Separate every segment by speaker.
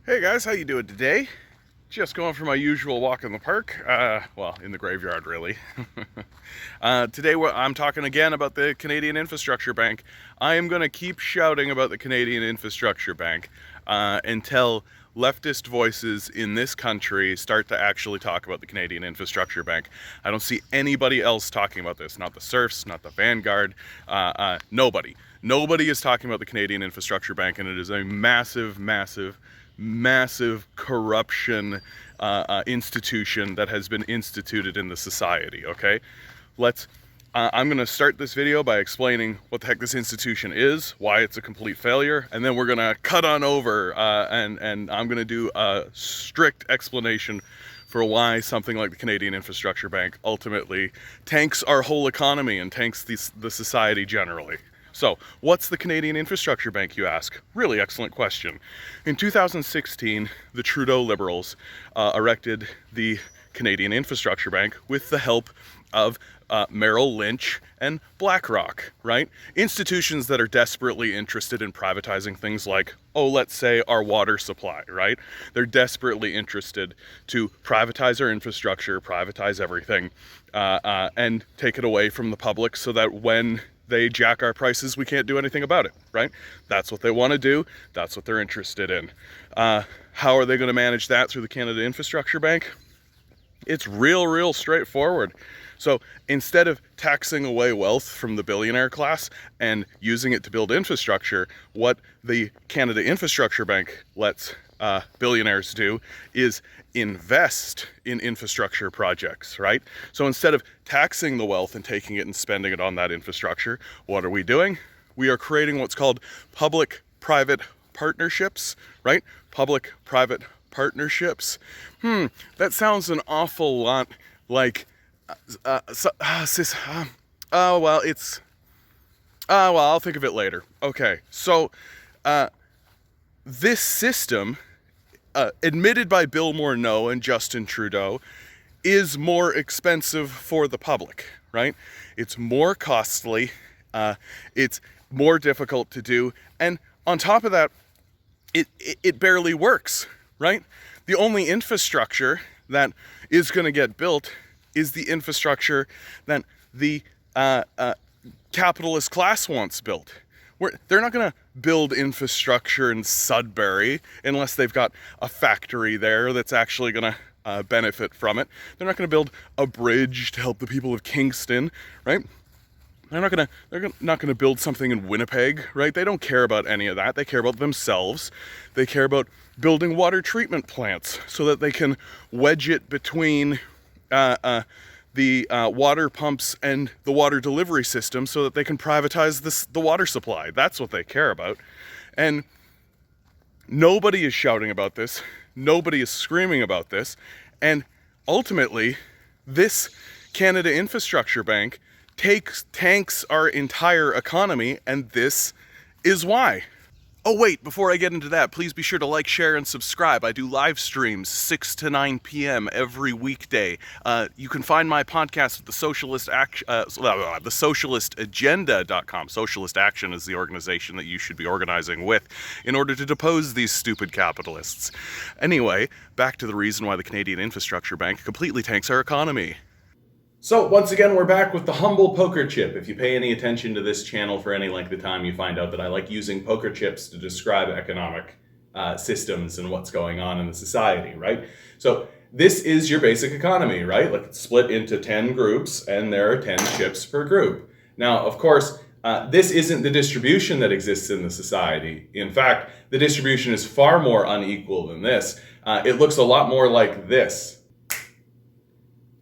Speaker 1: Hey guys, how you doing today? Just going for my usual walk in the park. Well, in the graveyard, really. Today I'm talking again about the Canadian Infrastructure Bank. I am going to keep shouting about the Canadian Infrastructure Bank until leftist voices in this country start to actually talk about the Canadian Infrastructure Bank. I don't see anybody else talking about this. Not the serfs, not the Vanguard, nobody. Nobody is talking about the Canadian Infrastructure Bank, and it is a massive, massive corruption institution that has been instituted in the society. Okay, I'm going to start this video by explaining what the heck this institution is, why it's a complete failure, and then we're going to cut on over and I'm going to do a strict explanation for why something like the Canadian Infrastructure Bank ultimately tanks our whole economy and tanks the society generally. So, what's the Canadian Infrastructure Bank, you ask? Really excellent question. In 2016, the Trudeau Liberals erected the Canadian Infrastructure Bank with the help of Merrill Lynch and BlackRock, right? Institutions that are desperately interested in privatizing things like, let's say our water supply, right? They're desperately interested to privatize our infrastructure, privatize everything, and take it away from the public so that when they jack our prices, we can't do anything about it, right? That's what they want to do. That's what they're interested in. How are they going to manage that through the Canada Infrastructure Bank? It's real straightforward. So instead of taxing away wealth from the billionaire class and using it to build infrastructure, what the Canada Infrastructure Bank lets billionaires do is invest in infrastructure projects, right? So instead of taxing the wealth and taking it and spending it on that infrastructure, what are we doing? We are creating what's called public-private partnerships, right? Public-private partnerships. That sounds an awful lot like I'll think of it later. Okay, so this system, admitted by Bill Morneau and Justin Trudeau, is more expensive for the public, right? It's more costly, it's more difficult to do, and on top of that, it barely works, right? The only infrastructure that is going to get built is the infrastructure that the capitalist class wants built. They're not going to build infrastructure in Sudbury unless they've got a factory there that's actually going to benefit from it. They're not going to build a bridge to help the people of Kingston, right? They're not going to build something in Winnipeg, right? They don't care about any of that. They care about themselves. They care about building water treatment plants so that they can wedge it between the water pumps and the water delivery system so that they can privatize the water supply. That's what they care about. And nobody is shouting about this. Nobody is screaming about this. And ultimately, this Canada Infrastructure Bank tanks our entire economy, and this is why. Oh wait, before I get into that, please be sure to like, share, and subscribe. I do live streams 6 to 9 p.m. every weekday. You can find my podcast at the socialistaction.com. Socialist Action is the organization that you should be organizing with in order to depose these stupid capitalists. Anyway, back to the reason why the Canadian Infrastructure Bank completely tanks our economy. So, once again, we're back with the humble poker chip. If you pay any attention to this channel for any length of time, you find out that I like using poker chips to describe economic systems and what's going on in the society, right? So, this is your basic economy, right? Like, it's split into 10 groups, and there are 10 chips per group. Now, of course, this isn't the distribution that exists in the society. In fact, the distribution is far more unequal than this. It looks a lot more like this.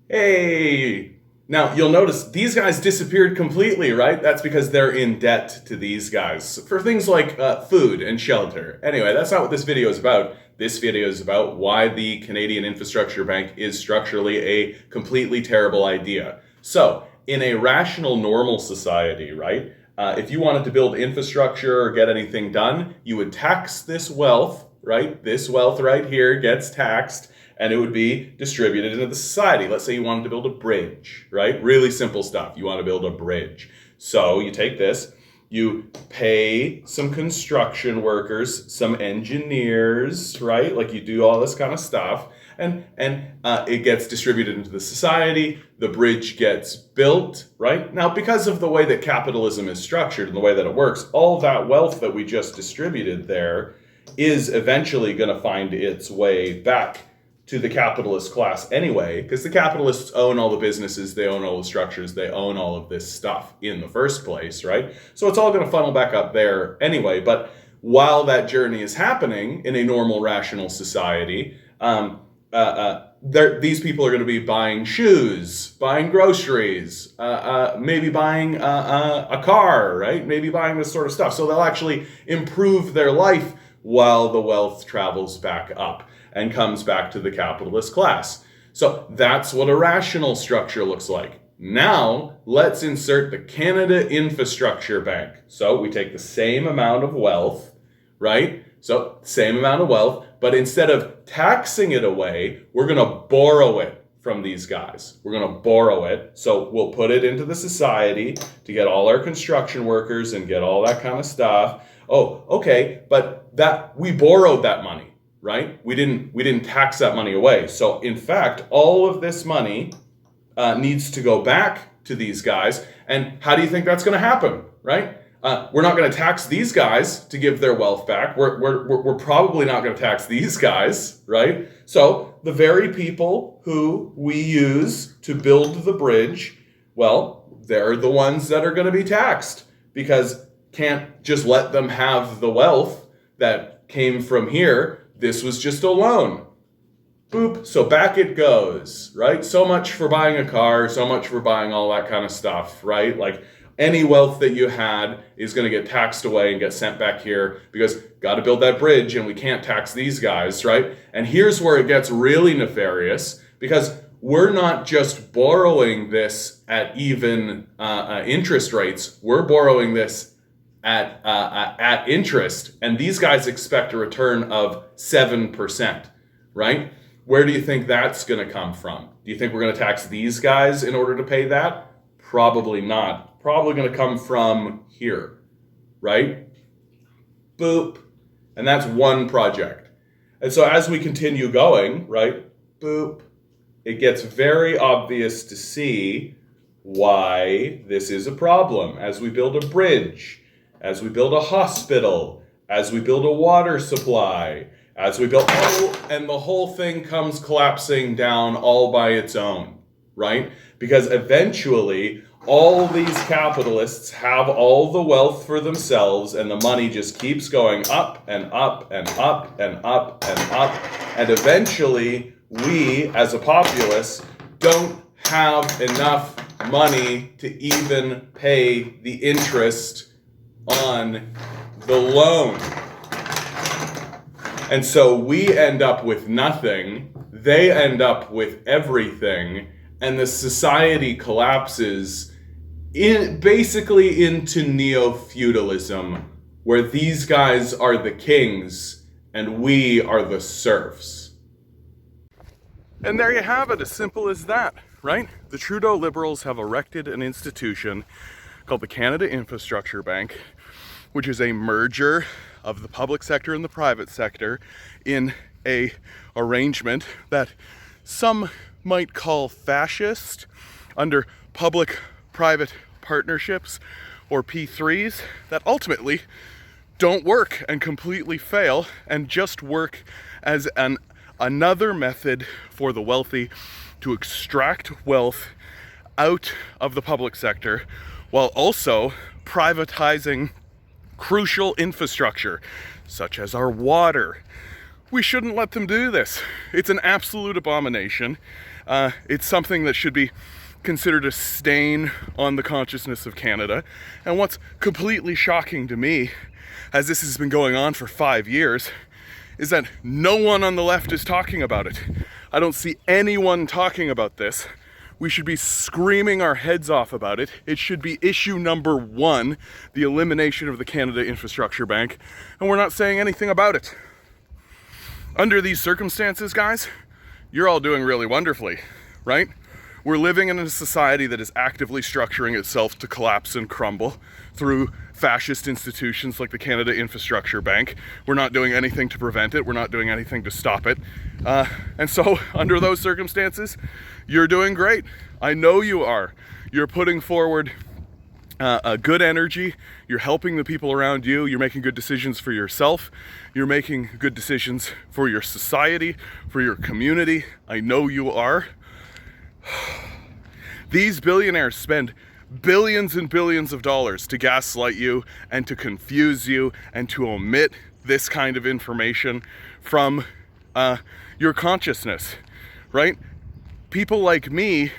Speaker 1: Hey! Now, you'll notice these guys disappeared completely, right? That's because they're in debt to these guys for things like food and shelter. Anyway, that's not what this video is about. This video is about why the Canadian Infrastructure Bank is structurally a completely terrible idea. So, in a rational, normal society, right? If you wanted to build infrastructure or get anything done, you would tax this wealth, right? This wealth right here gets taxed, and it would be distributed into the society. Let's say you wanted to build a bridge, right? Really simple stuff. You want to build a bridge. So you take this, You pay some construction workers, some engineers, right? Like you do all this kind of stuff, and it gets distributed into the society. The bridge gets built, right? Now, because of the way that capitalism is structured and the way that it works, all that wealth that we just distributed there is eventually going to find its way back to the capitalist class anyway, because the capitalists own all the businesses, they own all the structures, they own all of this stuff in the first place, right? So it's all going to funnel back up there anyway. But while that journey is happening in a normal, rational society, these people are going to be buying shoes, buying groceries, maybe buying a car, right? Maybe buying this sort of stuff. So they'll actually improve their life while the wealth travels back up and comes back to the capitalist class. So that's what a rational structure looks like. Now, let's insert the Canada Infrastructure Bank. So we take the same amount of wealth, right? So same amount of wealth, but instead of taxing it away, we're going to borrow it from these guys. We're going to borrow it. So we'll put it into the society to get all our construction workers and get all that kind of stuff. Oh, okay, but that we borrowed that money. Right? We didn't tax that money away. So in fact, all of this money needs to go back to these guys. And how do you think that's going to happen? Right? We're not going to tax these guys to give their wealth back. We're probably not going to tax these guys, right? So the very people who we use to build the bridge, well, they're the ones that are going to be taxed, because can't just let them have the wealth that came from here. This was just a loan. Boop. So back it goes, right? So much for buying a car, so much for buying all that kind of stuff, right? Like any wealth that you had is going to get taxed away and get sent back here, because got to build that bridge and we can't tax these guys, right? And here's where it gets really nefarious, because we're not just borrowing this at even interest rates. We're borrowing this at interest, and these guys expect a return of 7%, right? Where do you think that's going to come from? Do you think we're going to tax these guys in order to pay that? Probably not. Probably going to come from here, right? Boop. And that's one project. And so as we continue going, right, boop, it gets very obvious to see why this is a problem. As we build a bridge, as we build a hospital, as we build a water supply, as we build, and the whole thing comes collapsing down all by its own, right? Because eventually, all these capitalists have all the wealth for themselves, and the money just keeps going up and up and up and up and up, and eventually, we, as a populace, don't have enough money to even pay the interest on the loan. And so we end up with nothing, they end up with everything, and the society collapses basically into neo-feudalism, where these guys are the kings and we are the serfs. And there you have it, as simple as that, right? The Trudeau Liberals have erected an institution called the Canada Infrastructure Bank, which is a merger of the public sector and the private sector in a arrangement that some might call fascist, under public-private partnerships, or P3s, that ultimately don't work and completely fail and just work as another method for the wealthy to extract wealth out of the public sector, while also privatizing crucial infrastructure, such as our water. We shouldn't let them do this. It's an absolute abomination. It's something that should be considered a stain on the consciousness of Canada. And what's completely shocking to me, as this has been going on for 5 years, is that no one on the left is talking about it. I don't see anyone talking about this. We should be screaming our heads off about it. It should be issue number 1, the elimination of the Canada Infrastructure Bank, and we're not saying anything about it. Under these circumstances, guys, you're all doing really wonderfully, right? We're living in a society that is actively structuring itself to collapse and crumble through fascist institutions like the Canada Infrastructure Bank. We're not doing anything to prevent it. We're not doing anything to stop it. And so under those circumstances, you're doing great. I know you are. You're putting forward a good energy. You're helping the people around you. You're making good decisions for yourself. You're making good decisions for your society, for your community. I know you are. These billionaires spend billions and billions of dollars to gaslight you and to confuse you and to omit this kind of information from your consciousness, right? People like me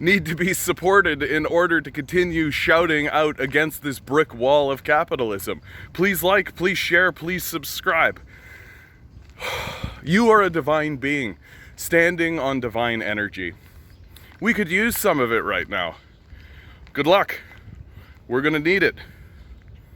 Speaker 1: need to be supported in order to continue shouting out against this brick wall of capitalism. Please like, please share, please subscribe. You are a divine being standing on divine energy. We could use some of it right now. Good luck. We're gonna need it.